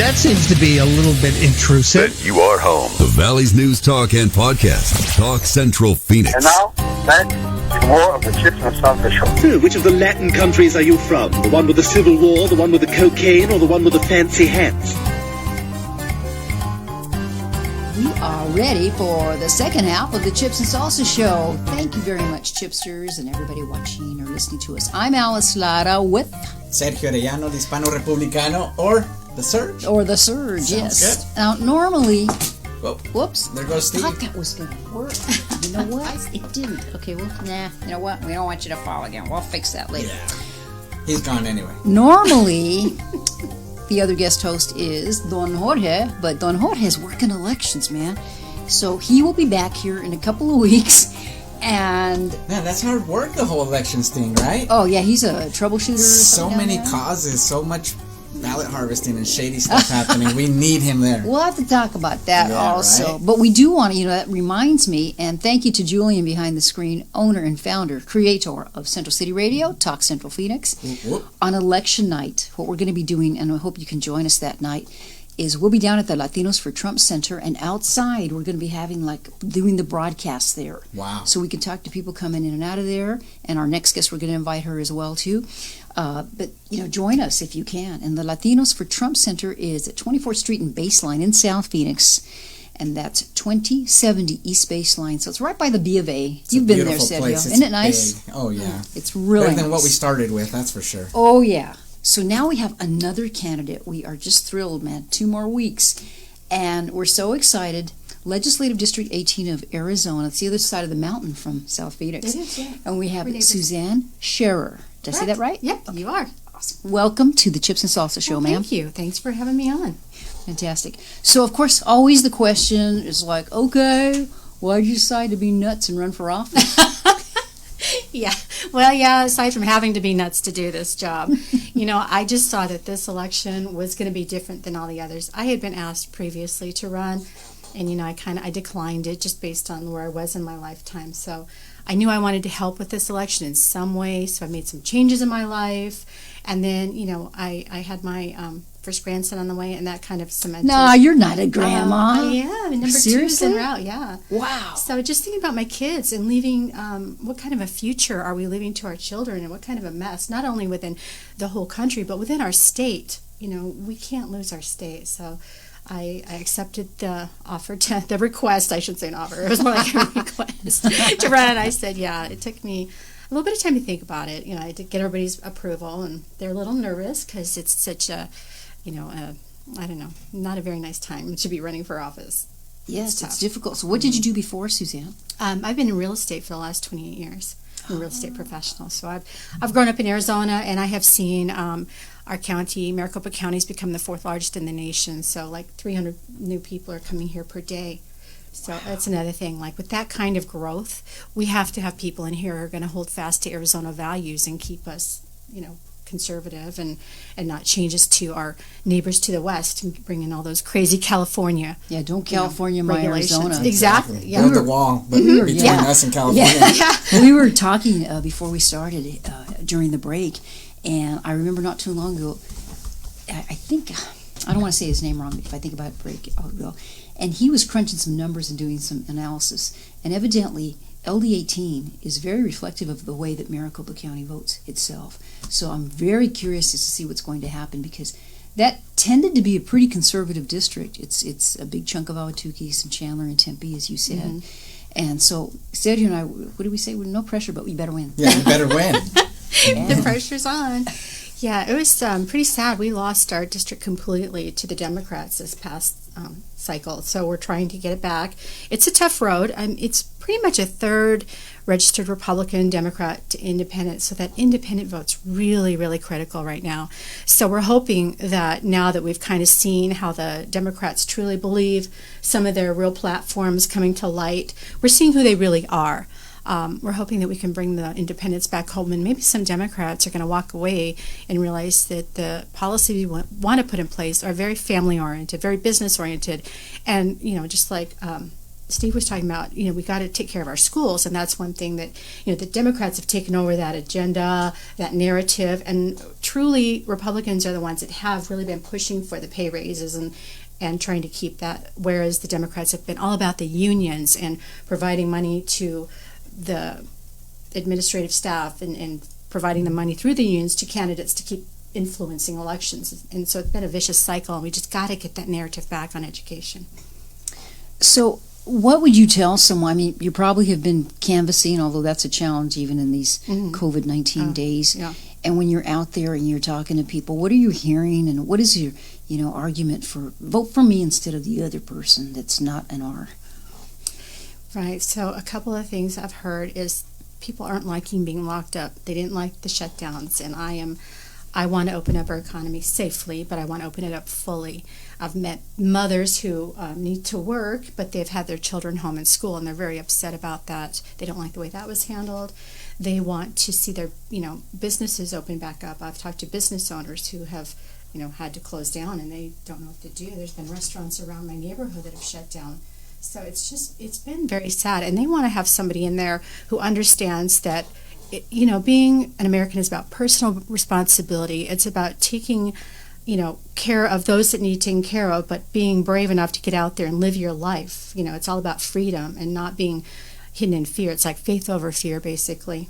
That seems to be a little bit intrusive. Then you are home. The Valley's News Talk and Podcast. Talk Central Phoenix. And now, back to more of the Chips and Salsa Show. Which of the Latin countries are you from? The one with the Civil War, the one with the cocaine, or the one with the fancy hats? We are ready for the second half of the Chips and Salsa Show. Thank you very much, Chipsters, and everybody watching or listening to us. I'm Alice Lara with Sergio Arellano, the Hispano Republicano, or The Surge. Or The Surge, Sounds yes. good. Now, normally... Whoa. Whoops. There goes Steve. I thought that was going to work. You know what? It didn't. Okay, well, you know what? We don't want you to fall again. We'll fix that later. Yeah. He's gone anyway. Normally... The other guest host is Don Jorge, but Don Jorge is working elections, man. So he will be back here in a couple of weeks, and... Man, that's hard work, the whole elections thing, right? Oh, yeah, he's a troubleshooter. So many causes, so much ballot harvesting and shady stuff happening. We need him there. We'll have to talk about that also. Right? But we do want to, that reminds me, and thank you to Julian behind the screen, owner and founder, creator of Central City Radio, Talk Central Phoenix. Whoop. On election night, what we're going to be doing, and I hope you can join us that night, is we'll be down at the Latinos for Trump Center, and outside we're going to be having, doing the broadcast there. Wow. So we can talk to people coming in and out of there, and our next guest, we're going to invite her as well, too. But join us if you can. And the Latinos for Trump Center is at 24th Street and Baseline in South Phoenix, and that's 2070 East Baseline. So it's right by the B of A. You've been there, Sergio. Isn't it nice? Big. Oh, yeah. It's really better than nice. what we started with, that's for sure. Oh, yeah. So now we have another candidate. We are just thrilled, man. 2 more weeks. And we're so excited. Legislative District 18 of Arizona. It's the other side of the mountain from South Phoenix. It is, yeah. And we have Suzanne Sharer. Did I say that right? Yep, you are. Awesome. Welcome to the Chips and Salsa Show, ma'am. Thank you. Thanks for having me on. Fantastic. So, of course, always the question is okay, why'd you decide to be nuts and run for office? Yeah. Well, yeah, aside from having to be nuts to do this job, I just saw that this election was going to be different than all the others. I had been asked previously to run, and, I declined it just based on where I was in my lifetime. So I knew I wanted to help with this election in some way, so I made some changes in my life. And then, I had my first grandson on the way, and that kind of cemented. No, you're not a grandma. I am. Number Seriously? 2 is en route, yeah. Wow. So just thinking about my kids and leaving, what kind of a future are we leaving to our children, and what kind of a mess, not only within the whole country, but within our state. We can't lose our state. So I accepted the offer, the request, I should say an offer. It was more like a request to run. I said, yeah. It took me a little bit of time to think about it. I had to get everybody's approval, and they're a little nervous because it's such a, I don't know, not a very nice time to be running for office. Yes, it's difficult. So what did you do before, Suzanne? I've been in real estate for the last 28 years. I'm a real estate professional. So I've grown up in Arizona, and I have seen our county, Maricopa County, has become the 4th largest in the nation. So 300 new people are coming here per day. So that's another thing. With that kind of growth, we have to have people in here who are going to hold fast to Arizona values and keep us, conservative and not change us to our neighbors to the west and bring in all those crazy California. Yeah, don't California my Arizona. Exactly. Yeah. Build the wall between us and California. Yeah. We were talking before we started during the break, and I remember not too long ago, I think, I don't want to say his name wrong, if I think about it, break, I'll go. And he was crunching some numbers and doing some analysis, and evidently LD18 is very reflective of the way that Maricopa County votes itself. So I'm very curious to see what's going to happen, because that tended to be a pretty conservative district. It's a big chunk of Ahwatukee and Chandler and Tempe, as you said. Mm-hmm. And so Sergio and I, what did we say? No pressure, but we better win. Yeah, we better win. The pressure's on. Yeah, it was pretty sad. We lost our district completely to the Democrats this past cycle, so we're trying to get it back. It's a tough road. It's pretty much a third registered Republican, Democrat to independent, so that independent vote's really, really critical right now. So we're hoping that now that we've kind of seen how the Democrats truly believe, some of their real platforms coming to light, we're seeing who they really are. We're hoping that we can bring the independents back home, and maybe some Democrats are going to walk away and realize that the policies we want to put in place are very family-oriented, very business-oriented, and, just like Steve was talking about, we got to take care of our schools, and that's one thing that, the Democrats have taken over that agenda, that narrative, and truly Republicans are the ones that have really been pushing for the pay raises and trying to keep that, whereas the Democrats have been all about the unions and providing money to the administrative staff and providing the money through the unions to candidates to keep influencing elections. And so it's been a vicious cycle, and we just got to get that narrative back on education. So what would you tell someone? I mean, you probably have been canvassing, although that's a challenge even in these COVID-19 days. Yeah. And when you're out there and you're talking to people, what are you hearing, and what is your argument for vote for me instead of the other person that's not an R? Right. So a couple of things I've heard is people aren't liking being locked up. They didn't like the shutdowns, and I want to open up our economy safely, but I want to open it up fully. I've met mothers who need to work, but they've had their children home in school, and they're very upset about that. They don't like the way that was handled. They want to see their, businesses open back up. I've talked to business owners who have, had to close down, and they don't know what to do. There's been restaurants around my neighborhood that have shut down. So it's been very sad, and they want to have somebody in there who understands that, being an American is about personal responsibility. It's about taking, care of those that need taken care of, but being brave enough to get out there and live your life. It's all about freedom and not being hidden in fear. It's like faith over fear, basically.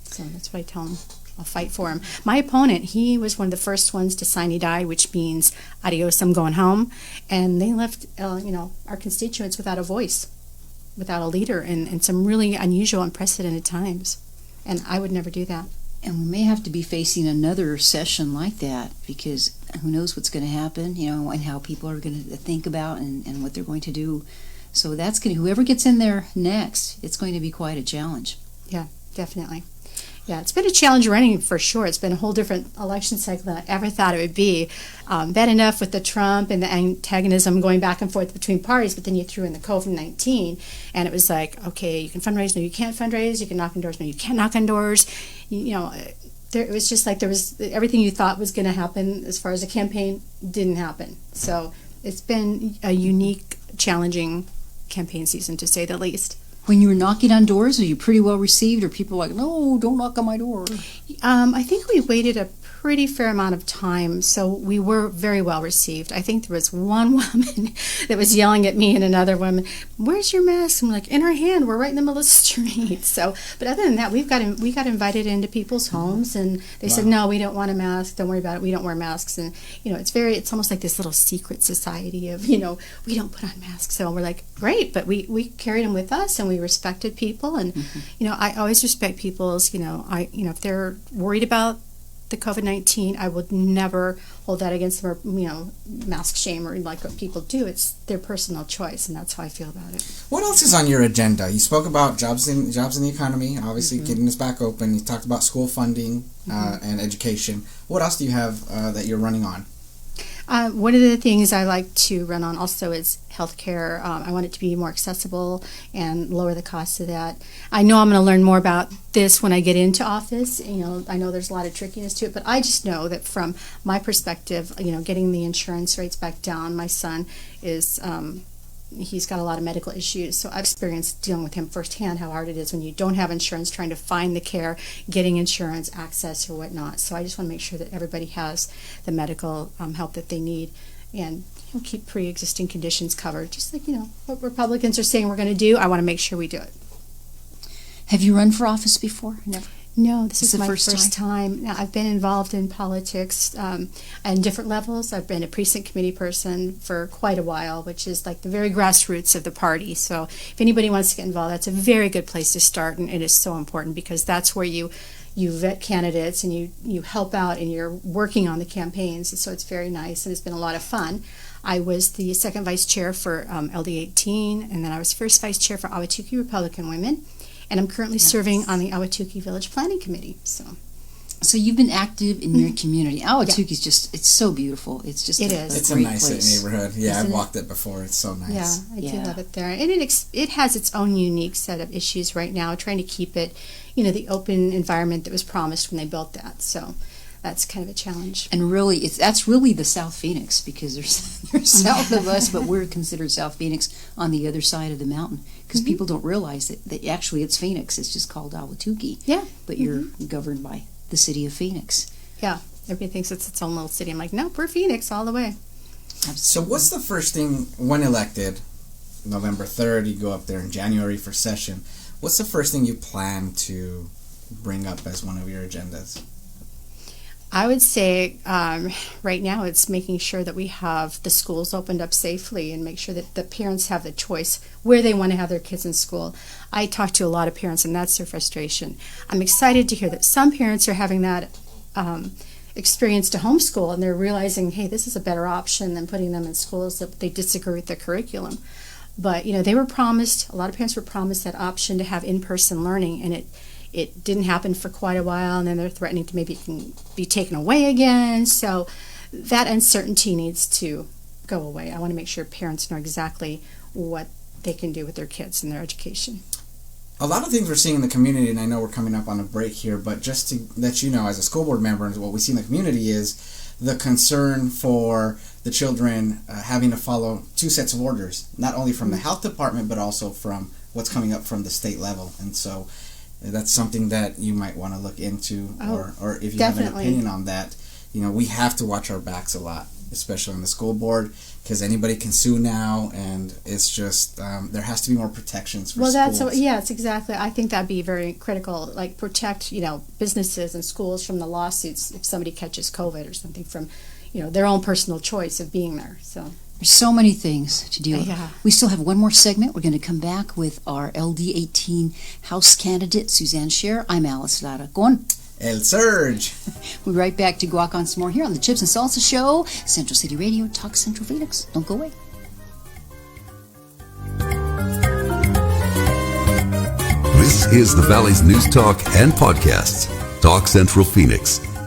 So that's what I tell them. I'll fight for him. My opponent, he was one of the first ones to sine die, which means adios, I'm going home. And they left, our constituents without a voice, without a leader, in some really unusual, unprecedented times. And I would never do that. And we may have to be facing another session like that, because who knows what's going to happen, and how people are going to think about and what they're going to do. So that's going to, whoever gets in there next, it's going to be quite a challenge. Yeah, definitely. Yeah, it's been a challenge running for sure. It's been a whole different election cycle than I ever thought it would be. Bad enough with the Trump and the antagonism going back and forth between parties, but then you threw in the COVID-19, and it was like, okay, you can fundraise, no, you can't fundraise. You can knock on doors, no, you can't knock on doors. It was just like there was everything you thought was going to happen as far as a campaign didn't happen. So it's been a unique, challenging campaign season, to say the least. When you were knocking on doors, are you pretty well received, or people like, no, don't knock on my door? I think we waited a pretty fair amount of time, so we were very well received. I think there was one woman that was yelling at me and another woman, "Where's your mask?" I'm like, "In our hand. We're right in the middle of the street." So, but other than that, we got invited into people's homes, and they said, "No, we don't want a mask. Don't worry about it. We don't wear masks." And it's almost like this little secret society of we don't put on masks. So we're like, great, but we carried them with us, and we respected people, and I always respect people's if they're worried about the COVID-19, I would never hold that against them, or mask shame, or like what people do. It's their personal choice, and that's how I feel about it. What else is on your agenda? You spoke about jobs in the economy, obviously getting us back open. You talked about school funding and education. What else do you have that you're running on? One of the things I like to run on also is healthcare. I want it to be more accessible and lower the cost of that. I know I'm going to learn more about this when I get into office. I know there's a lot of trickiness to it, but I just know that from my perspective, getting the insurance rates back down. My son is he's got a lot of medical issues, so I've experienced dealing with him firsthand how hard it is when you don't have insurance, trying to find the care, getting insurance access or whatnot. So I just want to make sure that everybody has the medical help that they need, and keep pre-existing conditions covered, just like what Republicans are saying we're going to do. I want to make sure we do it. Have you run for office before? Never. No, this is my first time. Now, I've been involved in politics on different levels. I've been a precinct committee person for quite a while, which is like the very grassroots of the party. So if anybody wants to get involved, that's a very good place to start, and it is so important because that's where you vet candidates and you help out and you're working on the campaigns. And so it's very nice, and it's been a lot of fun. I was the second vice chair for LD18, and then I was first vice chair for Ahwatukee Republican Women. And I'm currently serving on the Ahwatukee Village Planning Committee. So you've been active in your community. Ahwatukee is it's so beautiful. It's just It's a nice neighborhood. Yeah, I've walked it before. It's so nice. Yeah, I do love it there. And it has its own unique set of issues right now, trying to keep it, the open environment that was promised when they built that. So that's kind of a challenge. And really, that's really the South Phoenix, because they're south of us, but we're considered South Phoenix on the other side of the mountain. Because people don't realize that actually it's Phoenix. It's just called Ahwatukee. Yeah. But you're governed by the city of Phoenix. Yeah. Everybody thinks it's its own little city. I'm like, no, we're Phoenix all the way. So what's the first thing, when elected, November 3rd, you go up there in January for session, what's the first thing you plan to bring up as one of your agendas? I would say right now it's making sure that we have the schools opened up safely and make sure that the parents have the choice where they want to have their kids in school. I talk to a lot of parents, and that's their frustration. I'm excited to hear that some parents are having that experience to homeschool, and they're realizing, hey, this is a better option than putting them in schools that they disagree with the curriculum. But, they were promised, a lot of parents were promised that option to have in-person learning, and it didn't happen for quite a while, and then they're threatening to maybe it can be taken away again. So that uncertainty needs to go away. I want to make sure parents know exactly what they can do with their kids and their education. A lot of things we're seeing in the community, and I know we're coming up on a break here, but just to let you know, as a school board member, and what we see in the community is the concern for the children having to follow two sets of orders, not only from the health department, but also from what's coming up from the state level. And so that's something that you might want to look into, or if you have an opinion on that. We have to watch our backs a lot, especially on the school board, because anybody can sue now, and it's just there has to be more protections for schools. Yes, exactly. I think that'd be very critical. Like protect, businesses and schools from the lawsuits if somebody catches COVID or something from, their own personal choice of being there. So. There's so many things to deal with. Yeah. We still have one more segment. We're going to come back with our LD18 House candidate, Suzanne Sharer. I'm Alice Lara. Go on. El Surge. We'll be right back to guac on some more here on the Chips and Salsa Show, Central City Radio, Talk Central Phoenix. Don't go away. This is the Valley's News Talk and Podcasts. Talk Central Phoenix.